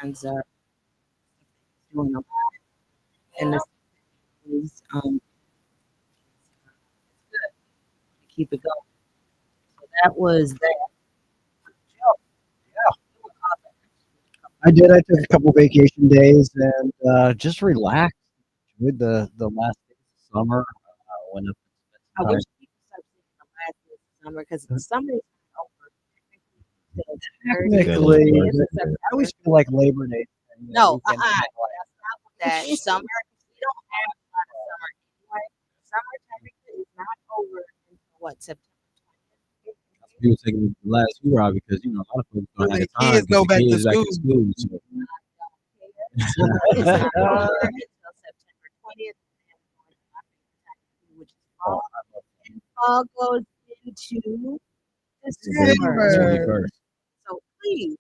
friends are doing a lot, and this is good to keep it going. So that was that. Joe, you were off I did. I took a couple vacation days and just relaxed. Enjoyed the last days of summer. Went up I and wish spent people start seeing the last days of summer because the summer is not over. The time. 30th, Technically, 20th of I always September. feel like Labor Day. No, Weekend. that's not what that summer. We don't have a lot of summer anyway. Summer technically is not over until what, September 20th? People taking the last few hours because a lot of folks When don't have the the time kids because go the back to kids back school. in school. So Summer is not over until September 20th, and we're going to my favorite time of year, which is fall. And fall goes into December. December. 21st. So please,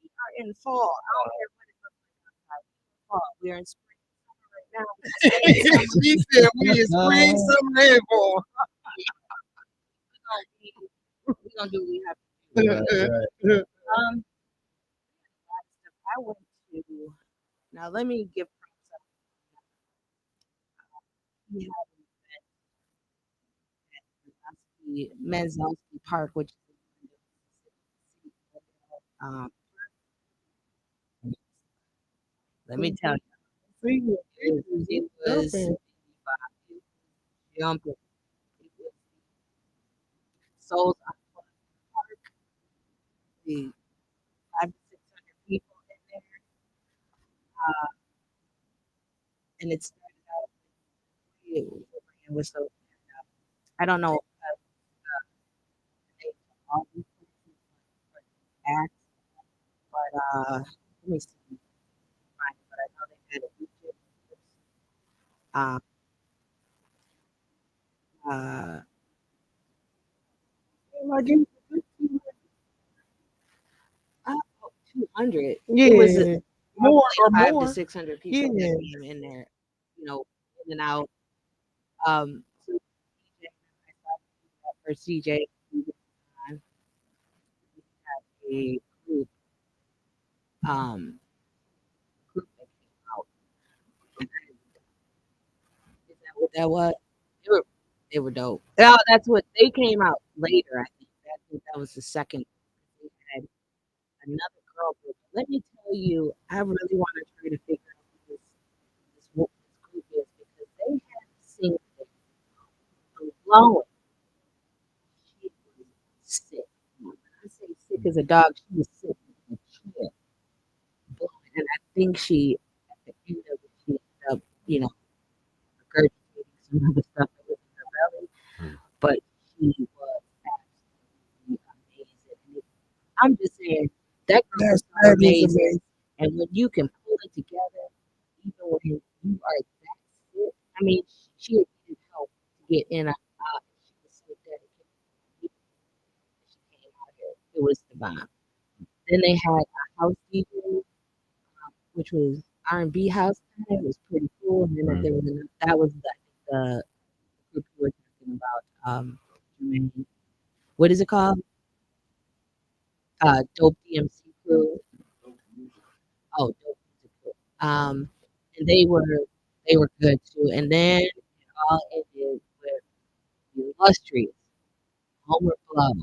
we are in fall. I don't care what it looks like outside. Fall. We are in spring, summer right now. She said we in spring, summer, and fall. We're gonna do what we have to do. Um, I went to. Now let me give props up. We have the Menzowski Park, which is um, let me tell you, it was jumping. It was Souls on Park. The 500 to 600 people in there, uh, and it started out. It was so. I don't know the names of all these places, acts, but let me see. Find it, but I know they had a Egypt. Uh, uh, like it was 200. It was Yeah, more or five to more. 600 people Yeah. that came in there, in and out. So DJ, I saw for CJ, we had a um, group that came out. Is that what that was? They were dope. Oh, that's what they came out later. I think that was the second. They had another girl group. Let me tell you, I really want to try to figure out who this group is because they had a singer blowing. She was sick. When I say sick as a dog, she was sick in a chair blowing. And I think she, at the end of it, she ended up, regurgitating some of the stuff that was in her belly. But she was absolutely amazing. I'm just saying that group was so That is amazing. amazing. And when you can pull it together, even when you are that sick, I mean, she had needed help to get in and out. She was so dedicated. She came out here. It was divine. Then they had a house DJ, which was R&B house. It was pretty cool. And then there was that was the group we were talking about. Jermaine. What is it called? Dope DMC crew. Oh, dope music crew. And they were good too. And then it all ended with the illustrious Homer Flow,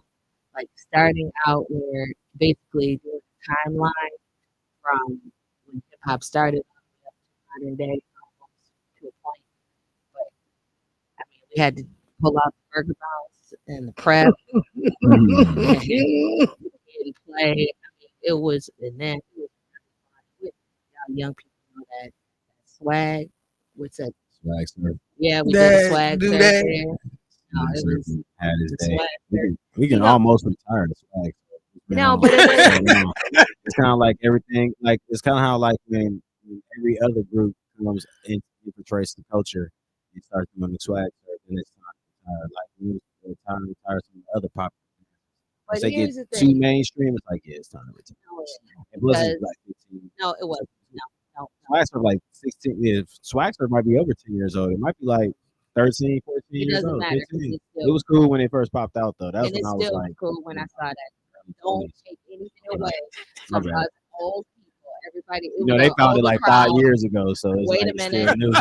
like starting out where basically doing a timeline from when hip hop started all the way up to modern day, almost to a point. But I mean, we had to pull out the burger bounce and the prep and play. I mean, it was, and then it was really fun. Y'all young people know that swag. What's that? Swag surf. Yeah, we did a That swag do surf that. there. No, Swag it surf was had his the day. swag surf. We can You know, almost retire the swag. no, but it was It's kind of like everything. Like it's kind of how like when every other group comes and infiltrates the culture, you start doing the swag surf, and it's time to retire. Like when it's time to retire some of the other popular. Once but they get here's the too thing. mainstream, it's like yeah, it's time to retire. No, And plus, it's because like 15. no, it was no. Swag surf like 16. Yeah, swag surf might be over 10 years old. It might be like 13, 14 It years doesn't old, matter 15. because It was cool when it first popped out though. That's and when it's I was still like, cool when I saw that. early Don't 20s. take anything away My from bad. us old people everybody. It You was know, they an found it like 5 years overcrowd. ago, so it's Wait like a minute. still new.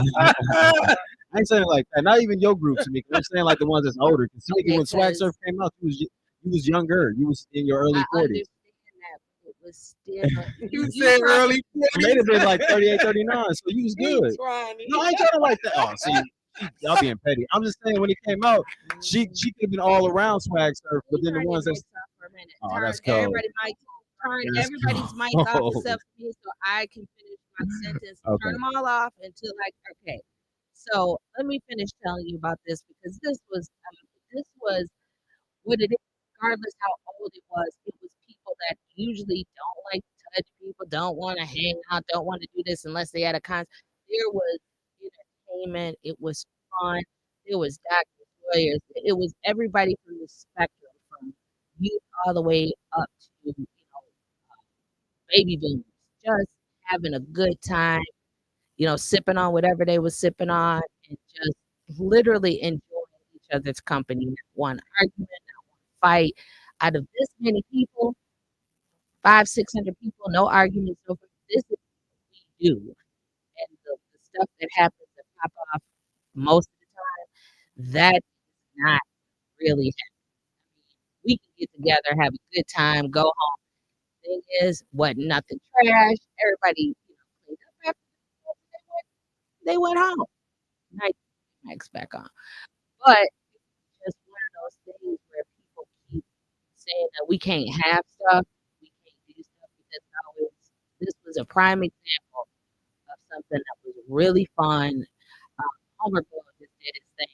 I ain't saying like that. Not even your group, Tamika. I'm saying like the ones that's older. Because Tamika, Okay, when Swag because Surf came out, you was younger. You was in your I early 40s. understand that, but it was still You you said trying. early It may 40s. have been like 38, 39, so you was He good. trying No, I ain't trying to like that. Oh, see, y'all being petty. I'm just saying when it came out, she could have been all around Swag Surf, but You then the turned your ones mics that's off for a minute. oh, that's cold. Turn That's everybody's mic off cold. except for me, so I can finish my sentence. Turn Okay. them all off until like okay. So let me finish telling you about this because this was what it is, regardless how old it was people that usually don't like to touch people, don't want to hang out, don't want to do this unless they had a concert. There was entertainment, it was fun, it was Dr. Sawyers, it was everybody from the spectrum, from youth all the way up to baby boomers, just having a good time, sipping on whatever they was sipping on, and just literally enjoying each other's company. Not one argument, fight. Out of this many people, 600 people, no arguments over this is what we do. And the stuff that happens that pop off most of the time, that is not really happening. We can get together, have a good time, go home. Thing is, what nothing trash. Everybody, cleaned up after they went home. Nice mics back on. But just one of those things where people keep saying that we can't have stuff, we can't do stuff because this was a prime example of something that was really fun. Homer Boy just did his thing.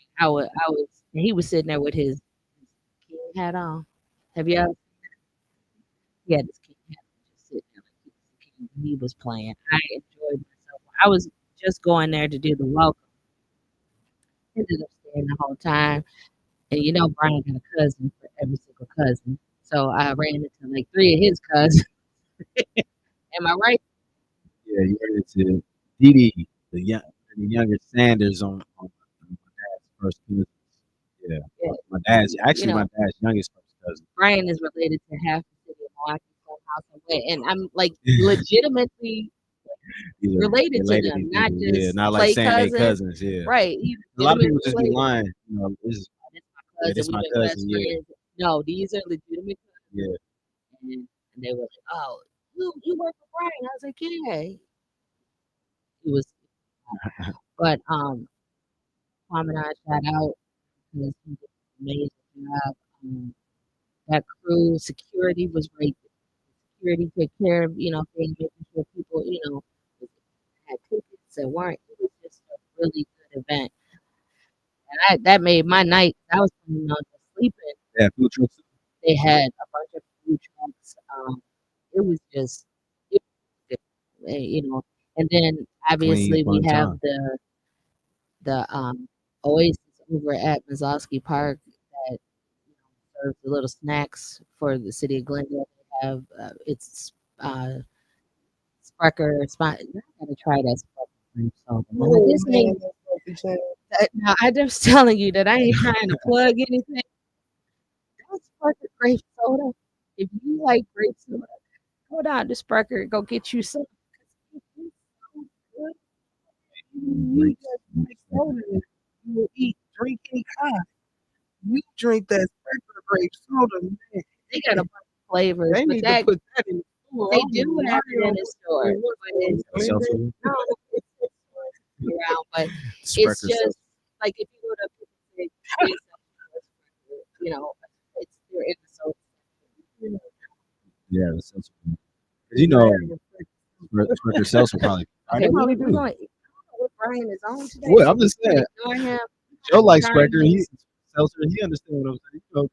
He was sitting there with his king hat on. Have you ever? He had his king hat on, just sitting there like he was the king. He was playing. I enjoyed myself. I was just going there to do the welcome. Ended up staying the whole time. And Brian got a cousin for every single cousin. So I ran into like three of his cousins. Am I right? Yeah, you heard it to Didi, the younger Sanders on my dad's first cousin. Yeah, Yeah. my dad's You actually my know, dad's youngest first cousin. Brian is related to half the city of Milwaukee somehow, some way. And I'm like legitimately Yeah, related to related them, each not other. Yeah, just not like play saying they cousins. cousins. Yeah, Right. He's a lot of people legitimately just be related. lying. This my Yeah, cousin. this We've my been best cousin. Yeah, friends. No, these are legitimate yeah. cousins. And they were like, "Oh, you work for Brian?" I was like, "Yeah." He was, but Kwame and I shout out because he did an amazing job. That crew, security was right there. Security took care of, things, making sure people, had tickets and weren't. It was just a really good event. And that made my night. I was planning on just sleeping. Yeah, food trucks. They had a bunch of food trucks. It was just, it was good, And then Clean, obviously we fun have time. the Oasis over at Mazoski Park that serves the little snacks for the city of Glendale. They have it's Sparker spot. I gotta try that Sparker grape soda. Now, Oh this man, ain't. that's what we saying. Now I just telling you that I ain't trying to plug anything. That's Sparker grape soda. If you like grape soda, go down to Sparker. Go get you some. 'Cause it is so good. You just drink soda. You will eat, drink any kind. You drink that regular grape soda, man. They got a bunch of flavors, They but need to put that in the store. they I'm do have it in lying the store. on what But it's A seltzer. no, it's around. But it's Sprecher just seltzer. like if you go to Pacific, Space Center, it's they're in the soda section. Yeah, the seltzer. 'Cause Sprecher seltzer probably. Okay, They probably we're do. going. I don't know what Brian is on today. Well, So I'm just we're gonna saying. ignore him. Joe likes Ignoring Sprecher. He his. seltzer. He understands what I'm saying. You know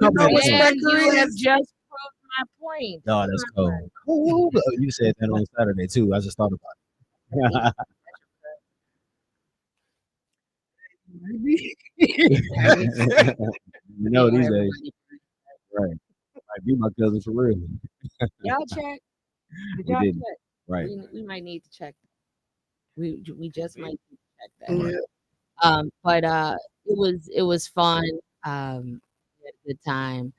Compliment what him. And Sprecher you have is? just proved my point. No, that's cold. Cold. You said that on Saturday too. I just thought about it. Maybe. You know these days, right? Might be my cousin for real. Y'all check. Did We y'all didn't. check? Right. We might need to check. We just might need to check that. Right. Yeah. But it was fun. We had a good time.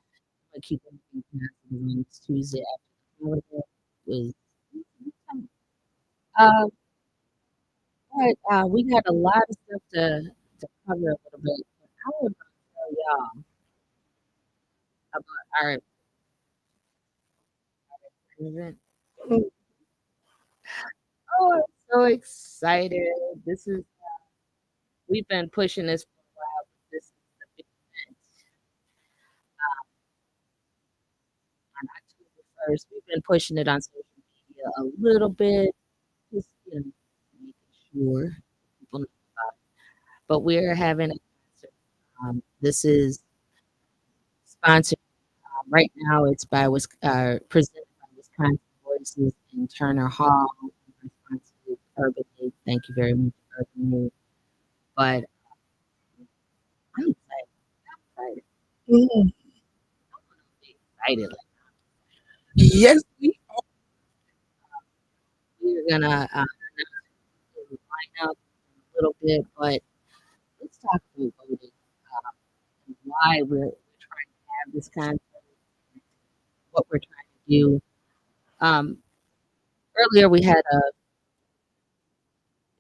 But keep everything positive on this Tuesday after the holiday was Um, but we got a lot of stuff to cover a little bit. But I was gonna tell y'all about our event. Oh, I'm so excited! This is we've been pushing this for a while. But this is the big event on October 1st. We've been pushing it on social media a little bit, just making sure people know about it. But we're having a concert. This is sponsored right now. It's by presented by Wisconsin Voices in Turner Hall. Our sponsor is Urban League. Thank you very much, Urban League. But I'm excited. I'm excited. Mm. I'm excited. Like Yes, we we're gonna line up in a little bit, but let's talk about voting and why we're trying to have this concert, what we're trying to do. Um, Earlier we had a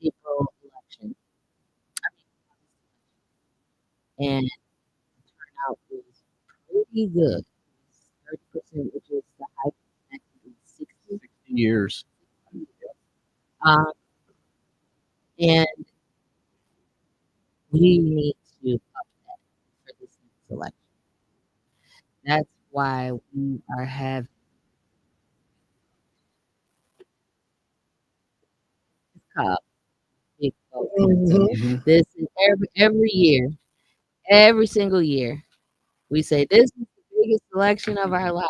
April election, and the turnout was pretty good. 30%, which is the highest in 60. Years. Um, and we need to up that for this next election. That's why we are having this called Big Vote. Mhm. Mhm. This is every year, every single year, we say this is the biggest election of our life.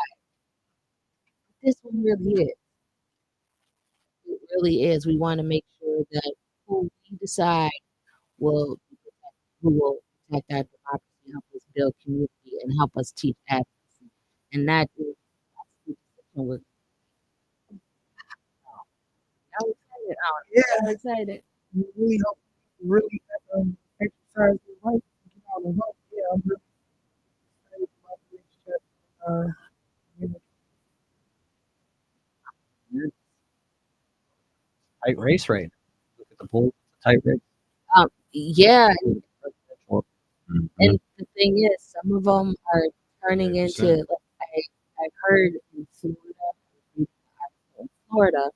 This one really is. It really is. We want to make sure that who we decide will who will protect our democracy, help us build community, and help us teach advocacy. And that's the decision we're I'm excited. Yeah, I'm excited. we really hope you really exercise your right to get out and vote. Yeah, I'm really excited about the next chapter. You know, Tight race right now. Look at the polls. It's a tight race. Yeah, Mhm. and the thing is, some of them are turning into. 100%. Like, I've heard in Florida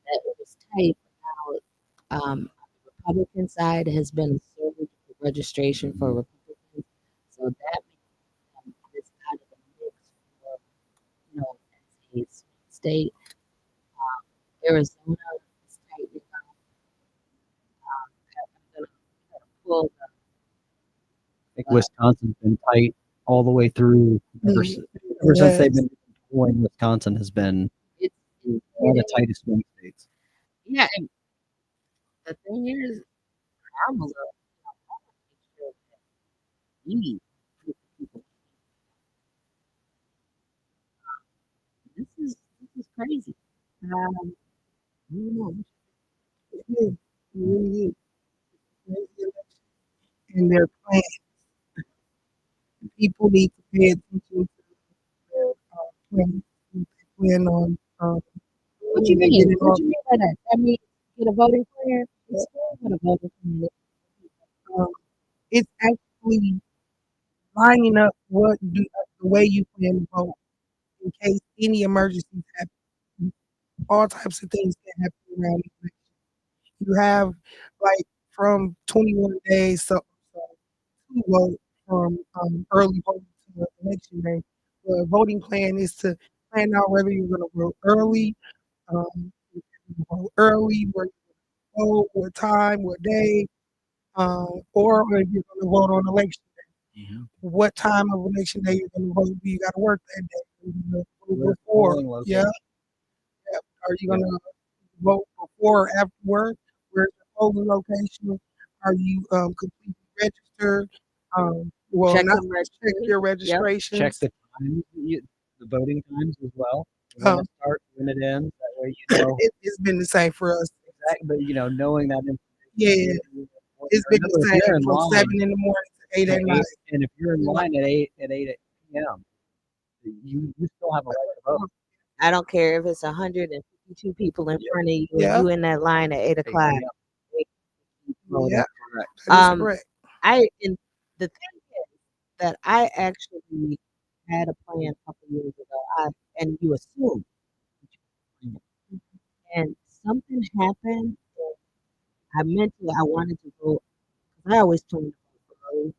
that it was tight. Now, on the Republican side has been a surge of registration for Republicans, so that makes them this out of the mix for as a swing state. Arizona is tightening up. I'm gonna pull I think Wisconsin's been tight all the way through. mm, Ever since they've yes. been polling, Wisconsin has been it's one of the tightest swing states. yeah. And the thing is, I'm a little make sure that we put the people. This is crazy. Um, I don't know. It is. It really is. Crazy election. And their plan. People need to pay attention to their plans. They plan on What you when they get mean? in What you office. mean by that? That means get a voting plan. It's still get a voting plan. Um, it's actually lining up the way you plan to vote in case any emergencies happen. All types of things can happen around the election. You have like from 21 days to vote from early voting to election day. The voting plan is to plan out whether you're going to vote early, where you vote, what time, what day, or if you're going to vote on election day. Mhm. What time of election day you're going to vote? Do you got to work that day? Are you gonna Where's vote the before? polling Yeah. located? Are you Yeah. going to vote before or after work? Where's your polling location? Are you completely registered? Well, Check not them check registry. your Yep. Check registrations. the times, the voting times as well. When Um, it starts, when it ends. That way you know it's been the same for us. exactly. But knowing that information. Yeah, it's been the Remember, if you're same in from line 7 in the morning to 8 at at night. 8, and if you're in You know, line at 8 p.m., you still have a right to vote. I don't care if it's 150 52 people in Yep. front of you, and Yeah, you in that line at 8 o'clock. Yep. They keep voting. yeah, Correct. that is Um, correct. I and the thing is that I actually had a plan a couple years ago. And you assume that you have a plan. And something happened. I meant to. I wanted to vote because I always plan to vote early,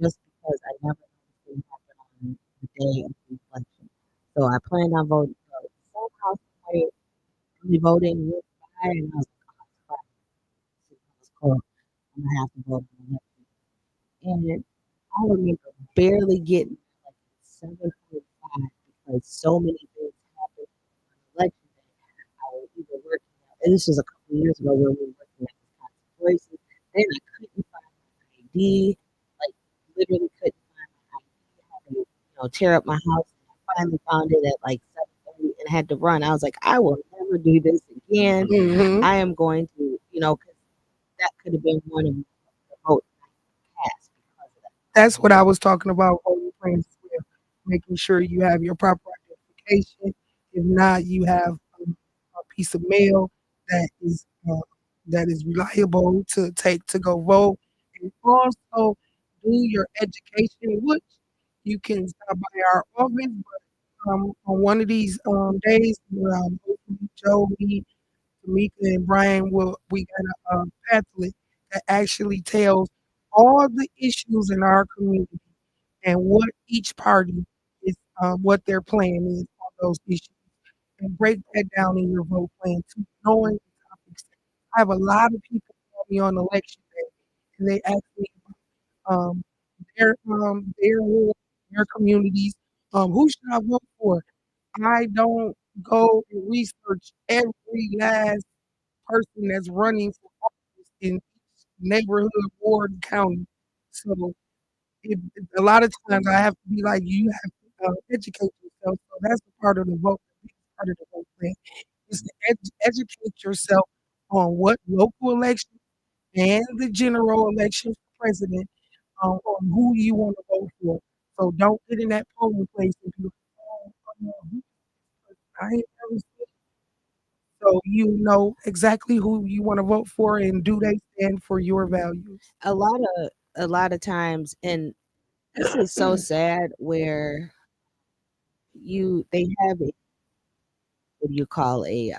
just because I never know what's going to happen on the day of the election. So I planned on voting early. Somehow, somebody early voting went by, and I was like, oh, crap. So I was close. I'm gonna have to vote on the election. And I remember barely getting like 7:45 because so many things happened on election day. I was either working out, and this was a couple of years ago when we were working at Wisconsin places. Then I couldn't find my ID, like literally couldn't find my ID. I had to, tear up my house. I finally found it at like 7:30 and had to run. I was like, I will never do this again. Hmm. I am going to, because that could have been one of the votes I cast because of that. That's what I was talking about voting plans as well. Making sure you have your proper identification. If not, you have a piece of mail that is uh, that is reliable to take to go vote, and also do your education, which you can stop by our office. But on one of these days, hopefully Joey, Tamika, and Brian will we got a pamphlet that actually tells all the issues in our community and what each party is, what their plan is on those issues, and break that down in your vote plan too, knowing the topics. I have a lot of people call me on election day, and they ask me um, their ward, their communities, who should I vote for? I don't go and research every last person that's running for office in each neighborhood, ward, and county. So a lot of times I have to be like, you have to educate yourself. So that's a part of the vote, the biggest part of the vote plan is to educate yourself on what local elections and the general election for president, on who you want to vote for. So don't get in that polling place and be like, oh, who- I ain't never seen. So you know exactly who you want to vote for, and do they stand for your values? A lot of times, and this is so sad, where they have a, what do you call, a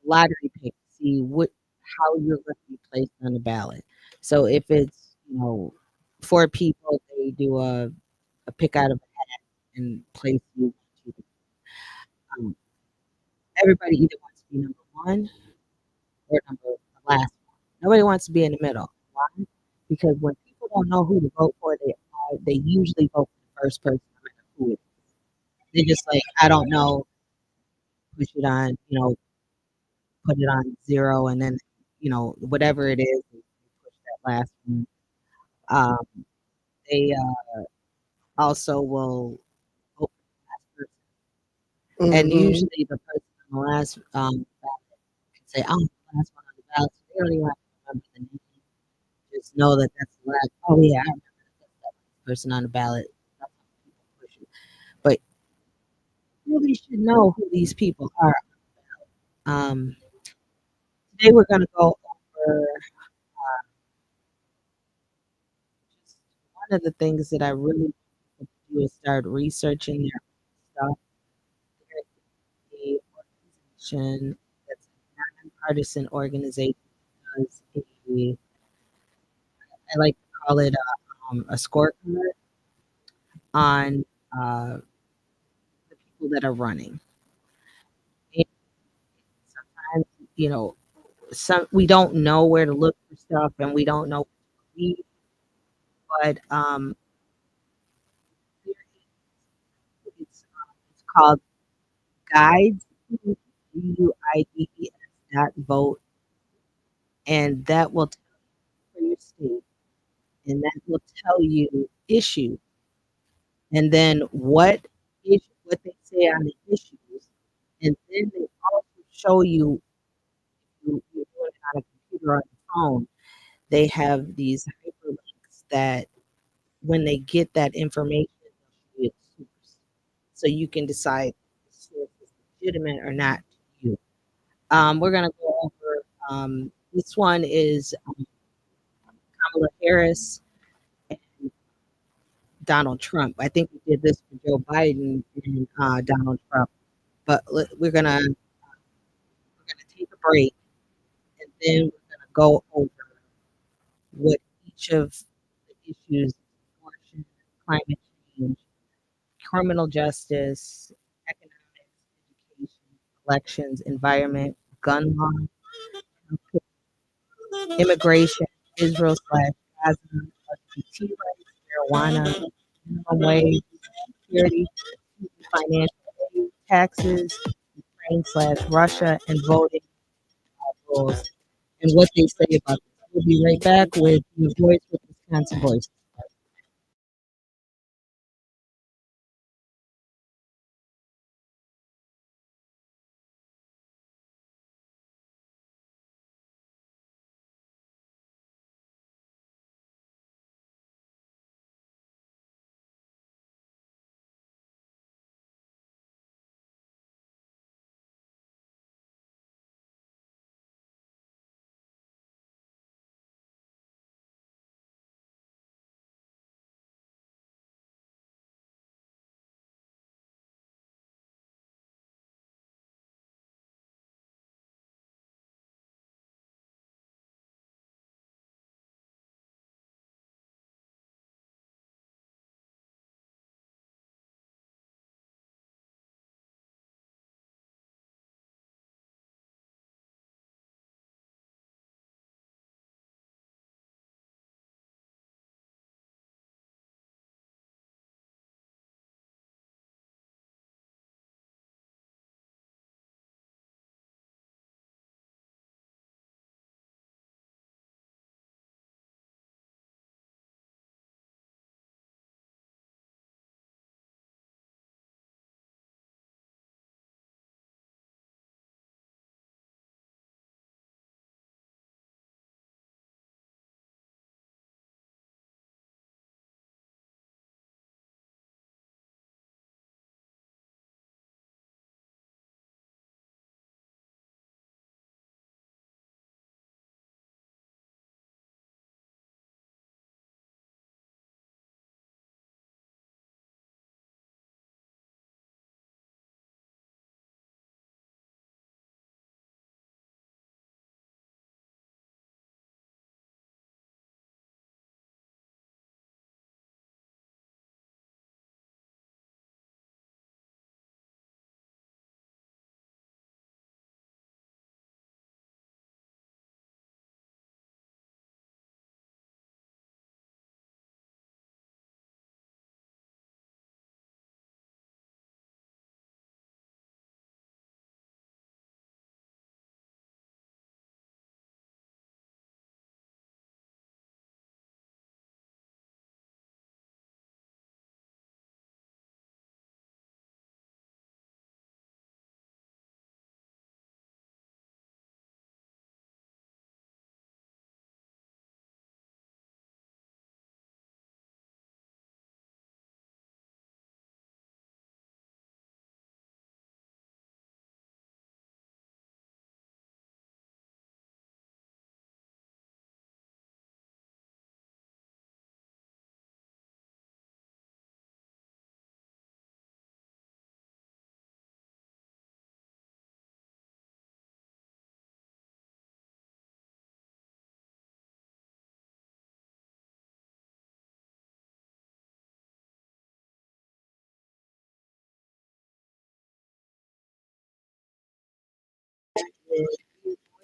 lottery pick to see what how you're going to be placed on the ballot. So if it's, 4 people, they do a pick out of a hat and place you. Um, Everybody either wants to be number one or the last one. Nobody wants to be in the middle. Why? Because when people don't know who to vote for, they usually vote for the first person, no matter who it is. They just like, I don't know, push it on, put it on zero, and then, whatever it is, they push that last one. Um, they also will vote for the last person, and Hmm. usually the person on the last ballot can say, "I'm the last one on the ballot," so they don't even have to remember the name. Just know that that's the last. Oh yeah, I remember that's that last person on the ballot. That's how people push it. But you really should know who these people are. Um, Today we're going to go over just one of the things that I really want people to do is start researching their own stuff. There is a organization that's a nonpartisan organization, does I like to call it a scorecard on the people that are running. And sometimes, we don't know where to look for stuff, and we don't know what to read, but there it's called guides, guides dot vote, and that will tell you for your state, and that will tell you issue, and then what they say on the issues, and then they also show you, if you're doing it on a computer or on your phone, they have these hyperlinks that when they get that information, they'll show you the source, so you can decide if the source is legitimate or not to you. We're gonna go over this one is Kamala Harris and Donald Trump. I think we did this for Joe Biden and Donald Trump, but we're gonna take a break and then we're gonna go over what each of the issues: abortion, climate change, criminal justice, economics, education, elections, environment, gun law, immigration, Israel slash Gaza, LGBT rights, marijuana, minimum wage, security, financial aid, taxes, Ukraine slash Russia, and voting rules, and what they say about this. We'll be right back with your voice with Wisconsin Voice.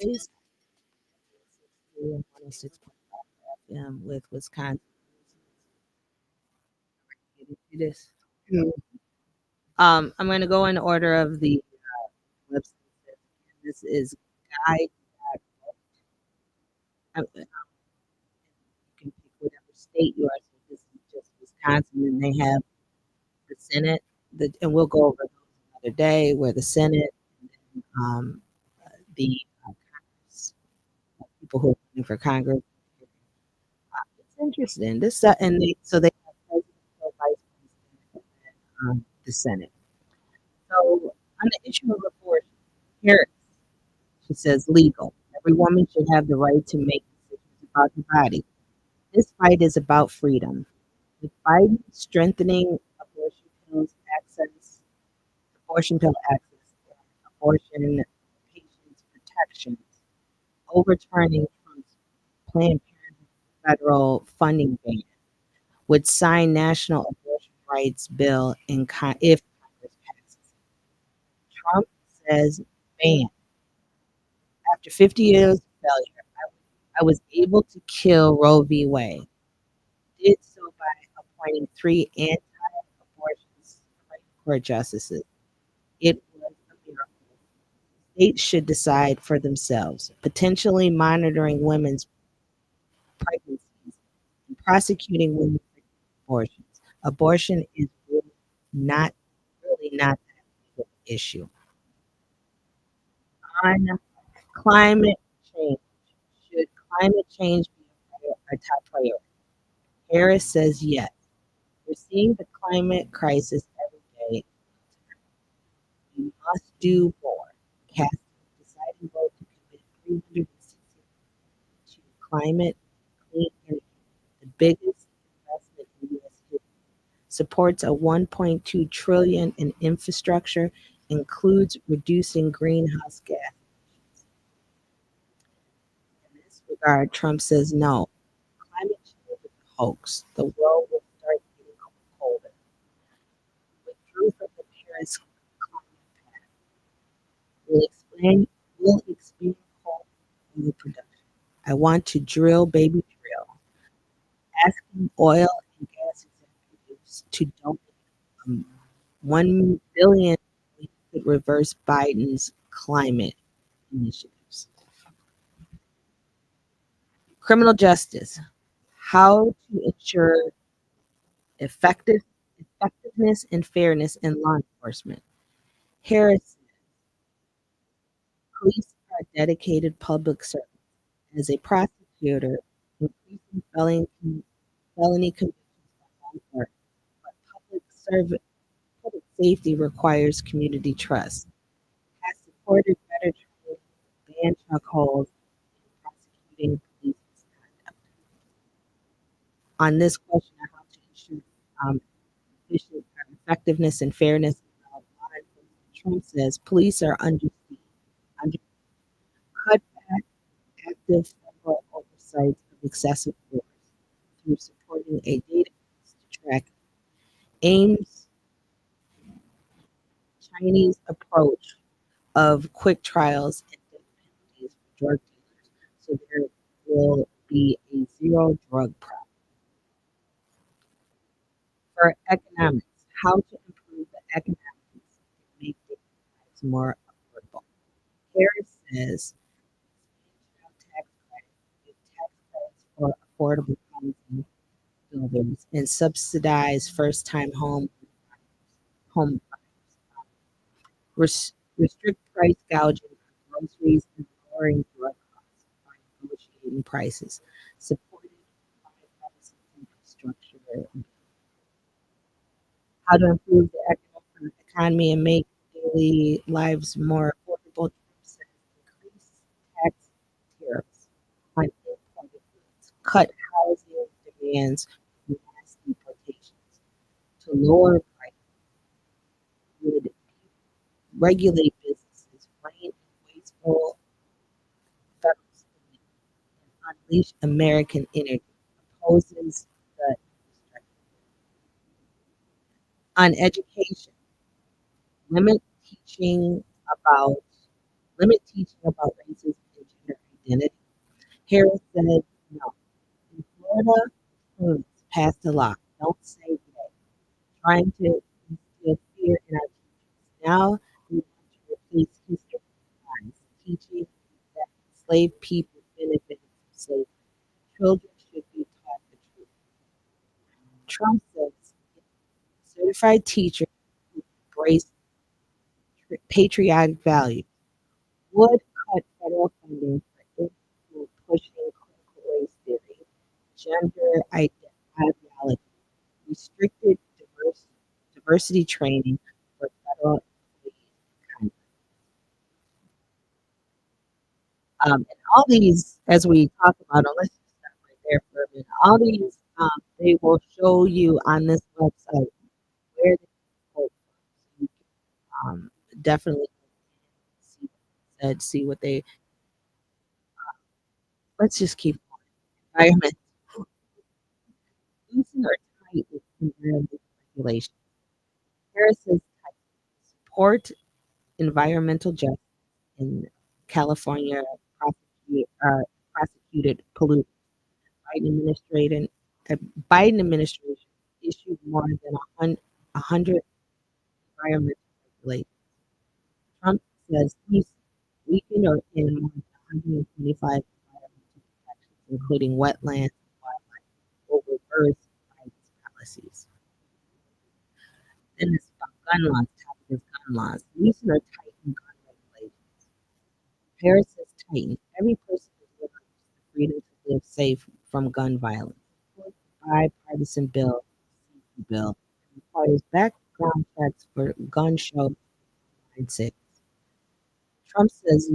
Voice 106.5 FM with Wisconsin. Get into this. Mm. I'm going to go in order of the website. This is guide. You can pick whatever state you are. So this is just Wisconsin, and they have the Senate. And we'll go over those another day. Where the Senate, um, the Congress, people who are running for Congress. It's interesting. And they have president, vice president, and the Senate. So on the issue of abortion, Harris, It says legal. Every woman should have the right to make decisions about her body. This fight is about freedom. With Biden strengthening access, abortion pill access, and abortion patients' protections, overturning Trump's Planned Parenthood federal funding ban would sign national abortion rights bill if Congress passes. Trump says ban. After 50 years of failure, I was able to kill Roe v. Wade. Did so by appointing three anti-abortion Supreme Court justices. It was a miracle. States should decide for themselves, potentially monitoring women's pregnancies and prosecuting women for abortions. Abortion is not really not that big of an issue. On climate change, should climate change be a top priority? Harris says yes. We're seeing the climate crisis every day. We must do more. Cast a deciding vote to commit 360 to climate clean energy, the biggest investment in U.S. history. Supports a 1.2 trillion in infrastructure, includes reducing greenhouse gas. In this regard, Trump says no. Climate change is a hoax. The world will start getting colder. Withdrew from the Paris Climate Pact. Will expand coal production. I want to drill, baby, drill. Asking oil and gas executives to donate um, 1 billion could reverse Biden's climate initiatives. Criminal justice. How to ensure effective effectiveness and fairness in law enforcement. Harris, police are dedicated public servants. As a prosecutor, increasing felony convictions are hard, but public safety requires community trust. Has supported better training, ban chokeholds, and prosecuting police misconduct. On this question of how to ensure um, effectiveness and fairness in law enforcement, Trump says police are under cut back active federal oversight of excessive force through supporting a database to track aims Chinese approach of quick trials and death penalties for drug dealers, so there will be a zero drug problem. For economics, how to improve the economics and make daily lives more affordable. Harris says child tax credit, give tax credits for affordable housing builders, and subsidize first-time home buyers. Restrict price gouging on groceries and lowering drug costs by negotiating prices. Supported bipartisan infrastructure. How to improve the economy and make daily lives more affordable. Trump says increase tax tariffs on imported goods, cut housing demands for mass deportations, to lower prices, would regulate businesses, rein in wasteful federal spending, and unleash American energy. Opposes the infrastructure. On education, limit teaching about limit teaching about racism and gender identity. Harris said no. In Florida, students passed a law. Don't say gay. Trying to instill fear in our teachers. Now we want to replace history with lies, teaching that enslaved people benefited from slavery. Children should be taught the truth. Trump says certified teachers who embrace patriotic values would cut federal funding for in-school pushing critical race theory, gender ideology, restricted diversity training, for federal employees. And contractors. And all these, as we talk about, let's just stop right there for a minute. All these, they will show you on this website where they quote from. So you can definitely see what they said, see what they. Let's just keep environment. These are tight with environmental regulations. Harris says support environmental justice in California prosecuted polluters. Biden administration, the Biden administration issued more than a hundred environmental regulations. Trump says he's weakened or in more than 125 environmental protections, including wetlands and wildlife, will reverse Biden's policies. Then it's about gun laws. Topic is gun laws. Recent or tightened gun regulations. Paris says tighten. Every person is given the freedom to live safe from gun violence. Bipartisan bill requires background checks for gun show mindset. Trump says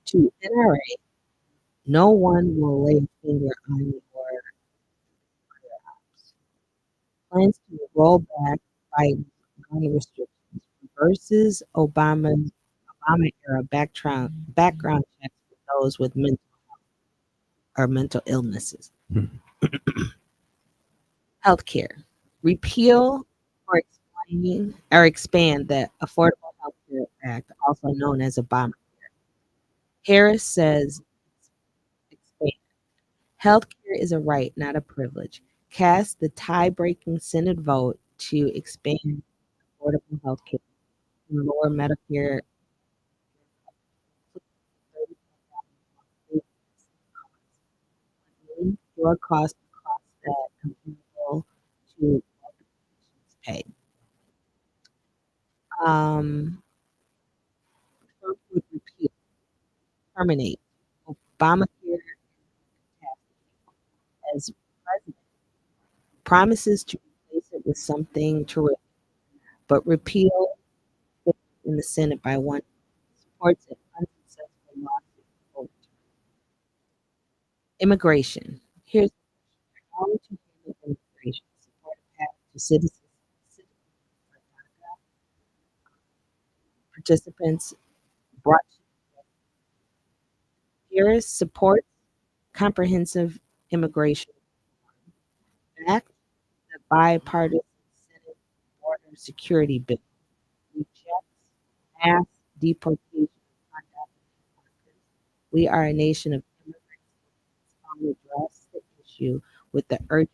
to NRA, no one will lay a finger on your firearms. Plans to roll back Biden's gun restrictions versus Obama era background checks for those with mental illnesses. Healthcare. Repeal or expand the Affordable Health Care Act, also known as Obama. Harris says expand. Healthcare is a right, not a privilege. Cast the tie-breaking Senate vote to expand affordable health care and lower Medicare drug costs that comparable to what patients pay. Trump would repeal, terminate Obamacare as president, promises to replace it with something terrific, but repeal in the Senate by one supports an unsuccessful lawsuit over immigration. Here's how to handle immigration. Support a path to citizenship for DACA participants brought Harris supports comprehensive immigration back the bipartisan Senate border security bill, rejects mass deportation of undocumented workers. We are a nation of immigrants and address the issue with the urgency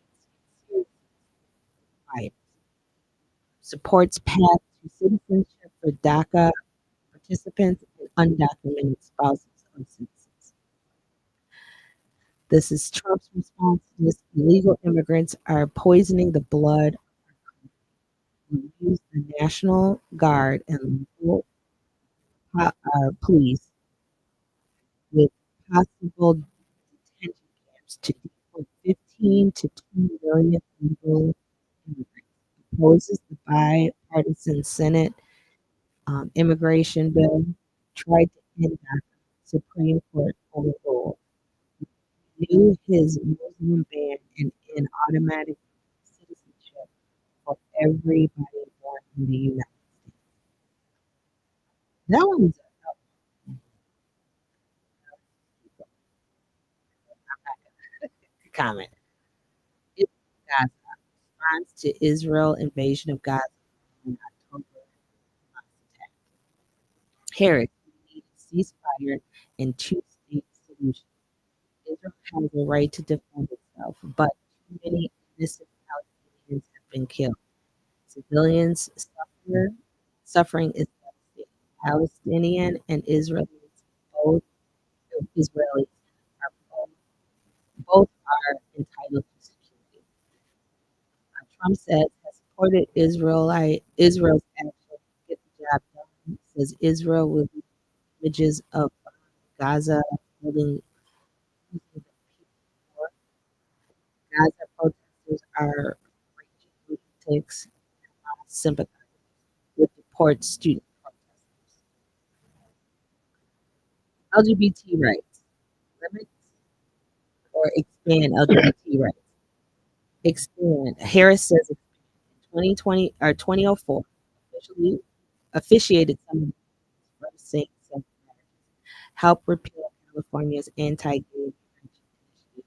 and seriousness supports path to citizenship for DACA participants and undocumented spouses of citizens. This is Trump's response to this. Illegal immigrants are poisoning the blood. We use the National Guard and local police with possible detention camps to deport 15 to 2 million illegal immigrants. Opposes the bipartisan Senate immigration bill. Tried to end that Supreme Court overruled. Renew his Muslim ban and in automatic citizenship for everybody born in the United States. That one's a comment. It's Gaza response to Israel invasion of Gaza in October attack. Harris need a ceasefire and two-state solution. Israel has a right to defend itself, but too many innocent Palestinians have been killed. Civilians suffering is devastating. Palestinian and both Israelis are both are entitled to security. Trump says has supported Israel's action to get the job done. Says Israel will be images of Gaza building using the people. Gaza protesters are raging lunatics, sympathize with deport student protesters. LGBT rights. Limit or expand LGBT rights. Expand. Harris says in 2020 or 2004 officially officiated some of the first same-sex marriages, helped repeal California's anti-gay marriage initiative.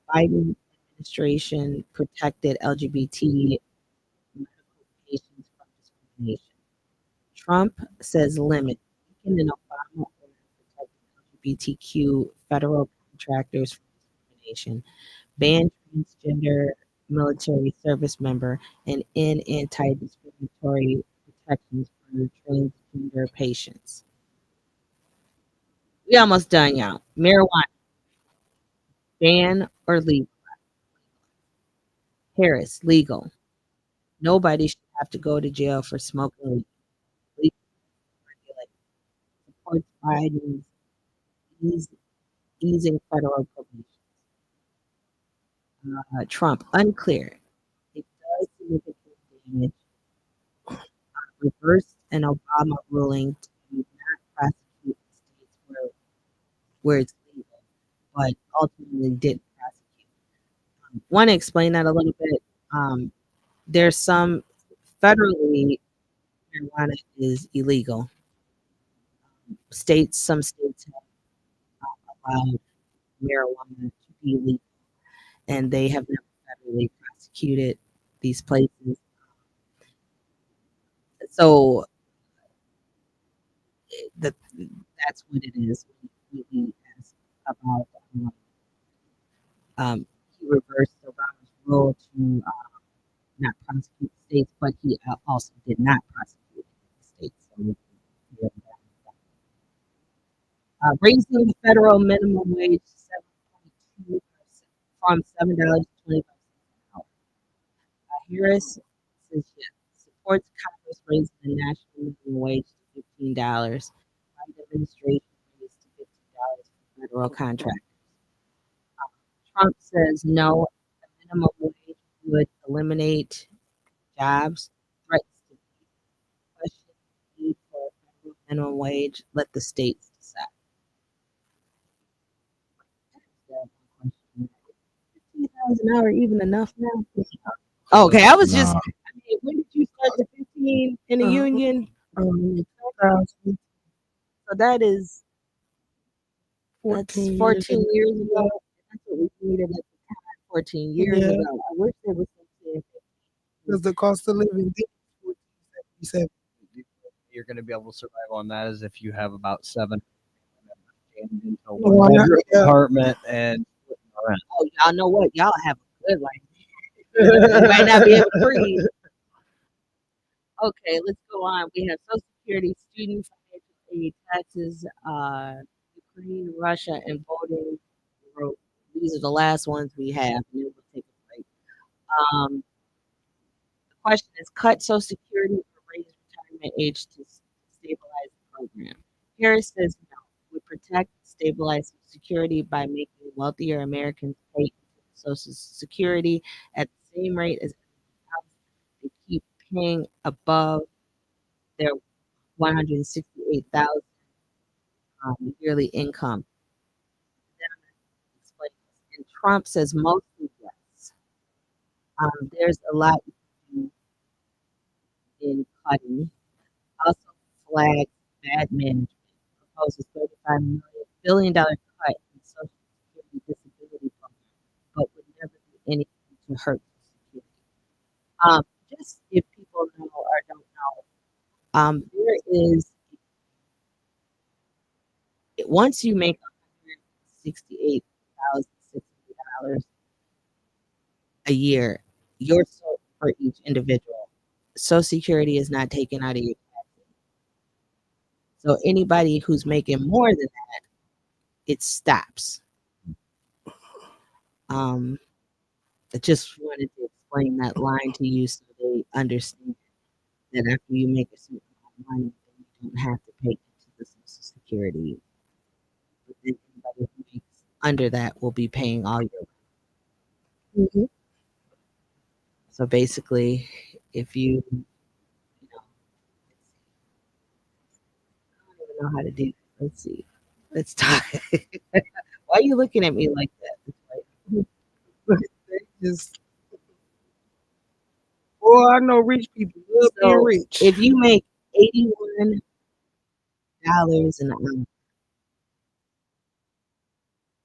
Biden administration protected LGBT medical patients from discrimination. Trump says limit. Lincoln and Obama ordered protecting LGBTQ federal contractors from discrimination. Ban transgender military service member and end anti-discriminatory protections for transgender patients. We almost done, y'all. Marijuana, ban or legal? Harris, legal. Nobody should have to go to jail for smoking weed. Legal, regulated. Supports Biden's ease, easing federal probation. Trump, unclear. It does significant damage. Reversed an Obama ruling to not prosecute in states where it's legal, but ultimately didn't prosecute. Want to explain that a little bit? Um, there's some federally marijuana is illegal. Some states have allowed marijuana to be legal, and they have never federally prosecuted these places. So that that's what it is. We asked about um, he reversed Obama's rule to not prosecute states, but he also did not prosecute states. So raising the federal minimum wage to 7.2% from $7 to 25 cents an hour. Harris says yes, supports Congress raising the national minimum wage to $15. Biden administration raised to $15 for federal contractors. Trump says no, the minimum wage would eliminate jobs. Threats to question the need for a federal minimum wage. Let the states decide. $15 an hour even enough now? Okay, I was just. No. I mean, when did you start the 15 in the union? 2000, So that's 14 years 14 years ago. ago. That's what we needed at the time. 14 years Yeah, ago. I wish there was something. because the cost of living did 14.77. You're going to be able to survive on that as if you have about seven jammed into a Why one not? bedroom Yeah. apartment and splitting the rent. Oh, y'all know what? Y'all have a good life. You might not be able to breathe. Okay, let's go on. We have Social Security, student financial aid, taxes, Ukraine, Russia, and voting. These are the last ones we have, and then we'll take a break. Um, the question is cut Social Security or raise retirement age to stabilize the program. Harris says no. We protect and stabilize Social Security by making wealthier Americans pay into Social Security at the same rate as everyone else. They keep paying above their 168,000 yearly income. Then I'm going to explain this. And Trump says mostly yes. There's a lot you can do in cutting. Also flags bad management. Proposes $35 billion cut in Social Security disability program, but would never do anything to hurt Social Security. Just if people know or don't know, there is once you make $168,600 a year, your for each individual. Social Security is not taken out of your taxes. So anybody who's making more than that, it stops. Um, I just wanted to explain that line to you so they understand that after you make a certain amount of money, then you don't have to pay into the Social Security. But then anybody who makes under that will be paying all your. Mhm. So basically, if you, I don't even know how to do that. Let's see. Let's talk. Why are you looking at me like that? It's like, They just, oh, I know rich people love being so rich. if you make $81 an hour,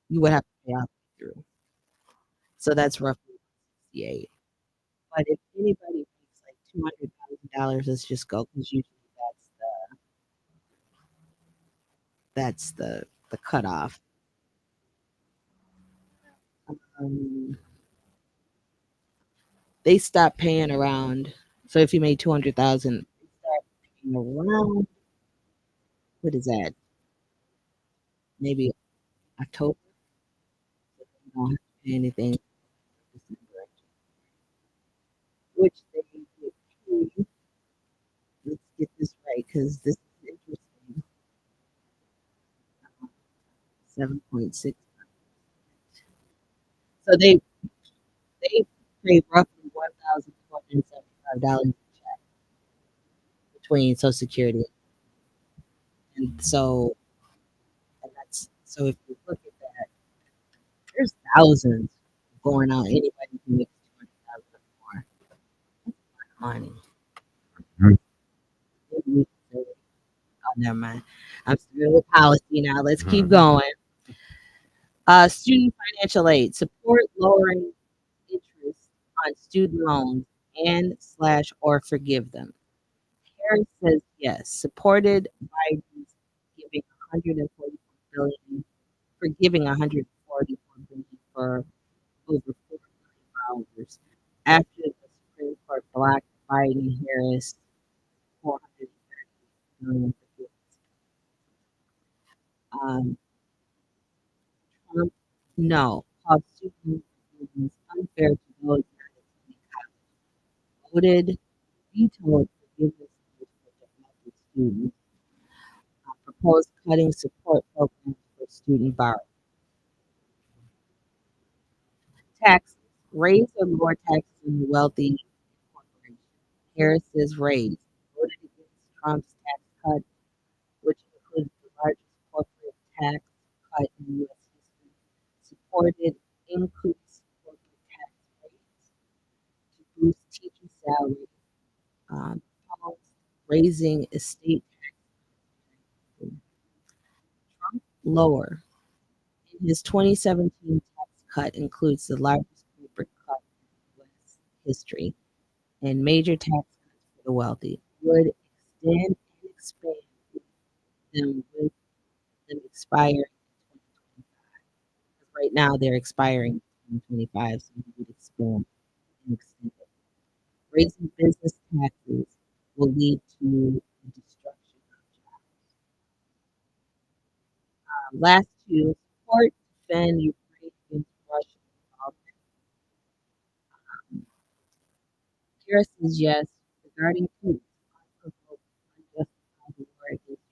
you would have to pay off through. So that's roughly 68. But if anybody makes like $200,000, let's just go because usually that's the cutoff. Um, they stop paying around. So if you made 200,000, they start paying around. What is that? Maybe October. You don't have to pay anything, which they get paid. Let's get this right because this is interesting. 7.6. So they pay roughly $1,475 between Social Security, and so if you look at that, there's thousands going out. Anybody who makes 200,000 or more money. Mhm. Maybe we can say, oh, never mind. I'm still with policy now. Let's keep Mhm. going. Student financial aid support lowering interest on student loans and slash or forgive them. Harris says yes, supported Biden's giving 144 billion for giving 144 billion for over 4 million dollars after the Supreme Court blocked Biden Harris 430 billion forgiveness. Trump no called student forgiveness unfair to those not attending college. Voted vetoed forgiveness for domestic students. Proposed cutting support programs for student borrowers. Taxes. Raise or lower taxes on the wealthy and corporations. Harris says raise. Voted against Trump's tax cut, which includes the largest corporate tax cut in U.S. history. Supported increased corporate tax rates to boost teacher salary. Proposed raising estate tax. Trump lower. In his 2017 tax cut includes the largest corporate cut in U.S. history and major tax cuts for the wealthy. Would extend and expand them with them expiring in 2025. Because right now they're expiring in 2025, so we would expand and extend it. Raising business taxes will lead to the destruction of jobs. Last two, support, defend Ukraine against Russian involvement. Harris says yes regarding Putin's unprovoked, unjustified war against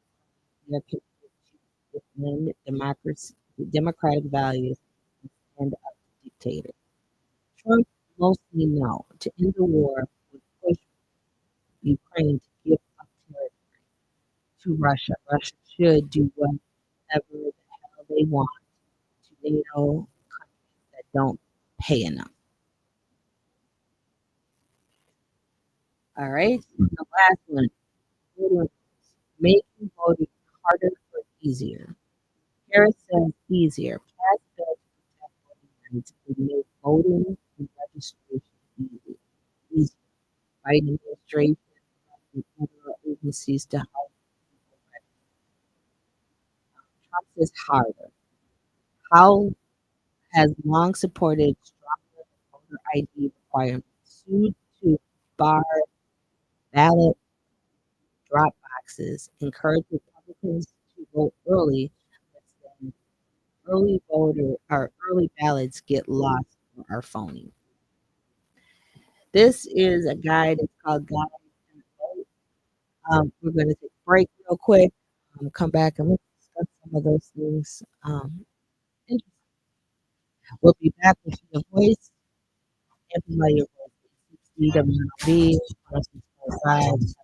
their commitment to defend democracy, democratic values and stand up to dictators. Trump mostly no. To end the war would push Ukraine to give up territory to Russia. Russia should do whatever the hell they want to NATO countries that don't pay enough. All right. The last one, voting rules. Making voting harder or easier. Harris says easier. Past bills to protect voting rights would make voting and registration easy. Easier. Biden administration and federal agencies to help people register. Trump says harder. How has long supported stronger voter ID requirements, sued to bar ballot drop boxes, encourage Republicans to vote early, but then early voter or early ballots get lost or are phony. This is a guide. It's called Guide to Vote. We're going to take a break real quick. Come back and let's discuss some of those things. And we'll be back with your voice, amplify your voice. CWB 106.5.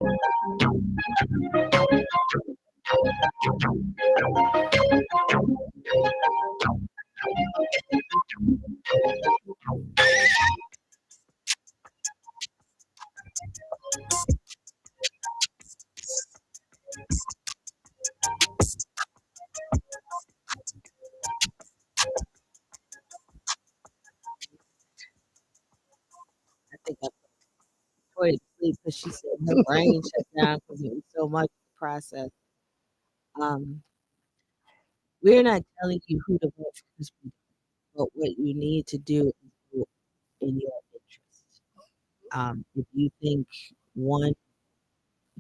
I think I put Toy to sleep because she said her brain shut down because it was so much to process. Um, we're not telling you who to vote for this week, but what you need to do is vote in your interest. If you think one,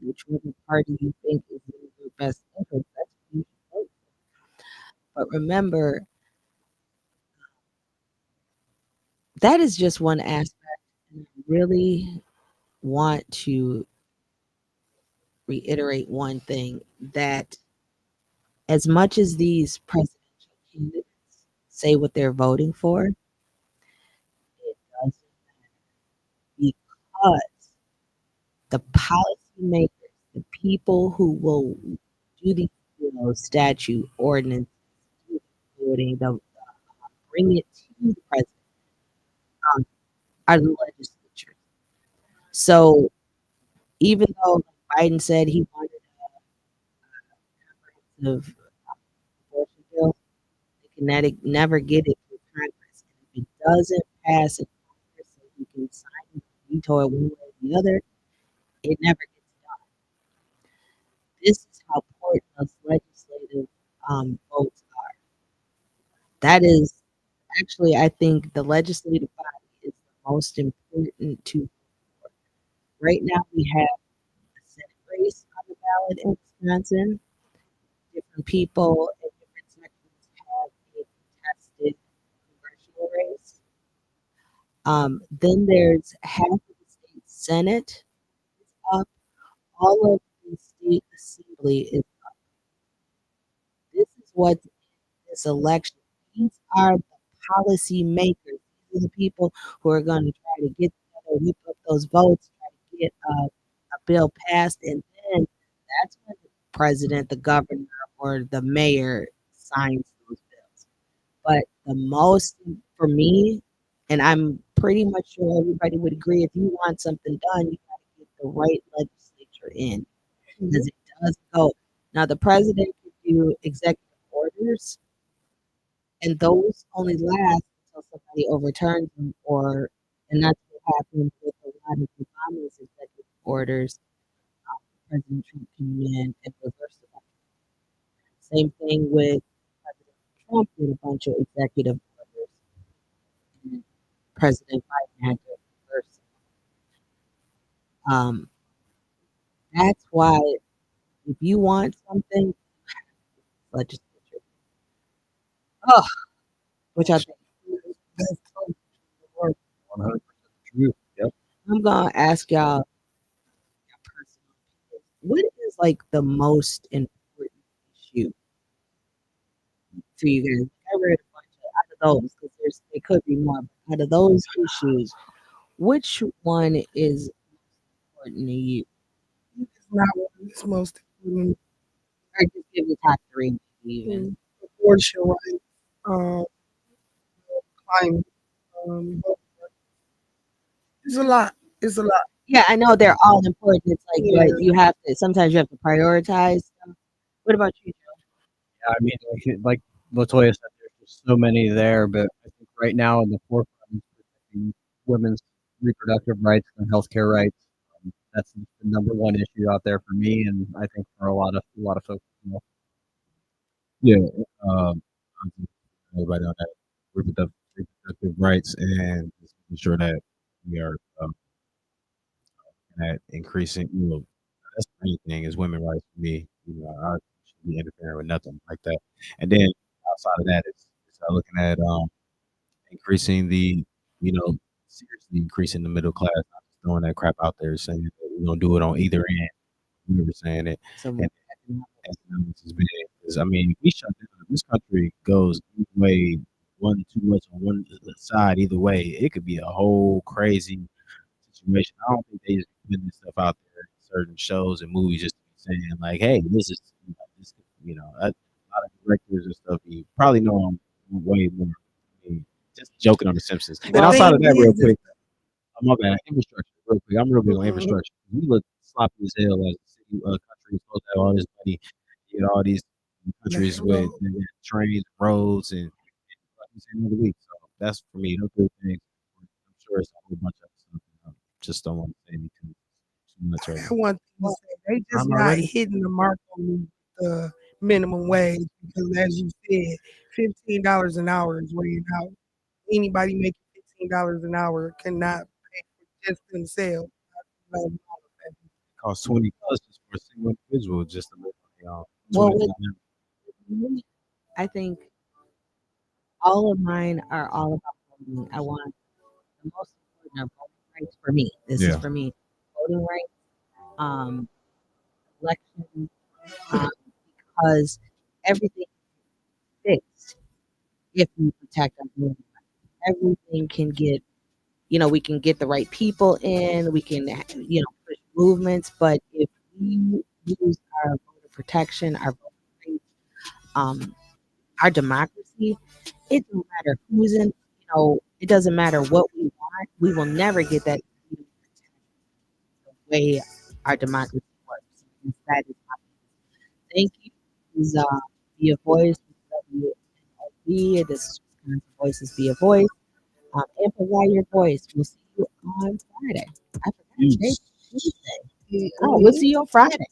whichever party you think is in your best interest, that's who you should vote. But remember, that is just one aspect. And I really want to reiterate one thing that as much as these presidential candidates say what they're voting for, it doesn't because the policymakers, the people who will do these statute ordinance, do the voting, bring it to the president, um, are the legislatures. So even though Biden said he wanted a comprehensive abortion bill, they can never get it through Congress. And if it doesn't pass in Congress, so he can sign it, veto it one way or the other, it never gets done. This is how important those legislative votes are. That is actually, I think, the legislative body is the most important to. Right now, we have a Senate race on the ballot in Wisconsin. Different people in different sections have a contested congressional race. Then there's half of the state Senate is up. All of the state assembly is. This is what this election. These are the policy makers. These are the people who are going to try to get together, whip up those votes, try to get a bill passed, and then that's when the president, the governor, or the mayor signs those bills. But the most for me, and I'm pretty much sure everybody would agree, if you want something done, you got to get the right legislature in Mhm. because it does go. Now, the president can do executive orders, and those only last until somebody overturns them, or and that's what happened with a lot of Obama's executive orders. President Trump came in and reversed it. Same thing with President Trump did a bunch of executive orders, and President Biden had to reverse it. That's why if you want something, legislature. Oh, which I think That's totally true. 100% true. Yep. I'm gonna ask y'all personal opinions. What is like the most important issue for you guys? I read a bunch of out of those because there could be more. But out of those issues, which one is important to you? It's not one that's most important. Or just give the top three, even. Abortion rights, um, climate, but it's a lot. It's a lot. Yeah, I know they're all important. It's like, Yeah, but you have to sometimes you have to prioritize stuff. What about you? Yeah, I mean, like Latoya said, there's just so many there, but I think right now in the forefront is protecting women's reproductive rights and healthcare rights. That's the number one issue out there for me, and I think for a lot of folks. Yeah, I think everybody on that reproductive rights and just making sure that we are at increasing. That's the main thing is women rights for me. I shouldn't be interfering with nothing like that. And then outside of that, it's looking at increasing seriously increasing the middle class, not just throwing that crap out there saying that we're gonna do it on either end. We were saying it, Some and economics is big. Because I mean, if we shut down, if this country goes either way, one too much on one side, either way, it could be a whole crazy situation. I don't think they just putting this stuff out there certain shows and movies just to be saying like, hey, this is this, a lot of directors and stuff. You probably know I'm way more. I mean, just joking on The Simpsons. And The Well, outside thing of that, real is, quick, my bad, infrastructure, real quick. I'm real big on mhm, infrastructure. We look sloppy as hell as a city, country supposed to have all this money, all these man, countries with bro, trains, roads, and like we said the other week. So that's for me. Those three things. I'm sure it's a whole bunch of stuff. Just don't want to say anything too much I right got now. one thing to well, say. They just I'm not already. hitting the mark on the minimum wage because, as you said, $15 an hour is way out. Anybody making $15 an hour cannot pay for just themselves. Not all of that. Cost 20 plus just for a single individual just to live on their own. well, 20 with me, I think all of mine are all about voting. I want the most important are voting rights for me. This is Yeah. for me. Voting rights, um, elections, um, because everything is fixed if we protect our voting rights. Everything can get, we can get the right people in, we can, push movements, but if we lose our voter protection, our voting rights, um, our democracy, it doesn't matter who's in, it doesn't matter what we want, we will never get that way our democracy works. And that is my thank you. This is Be a Voice, WNLB. This is Wisconsin Voices Be a Voice. Amplify your voice. We'll see you on Friday. I forgot today's Peace. Tuesday. Oh, we'll Mhm. see you on Friday.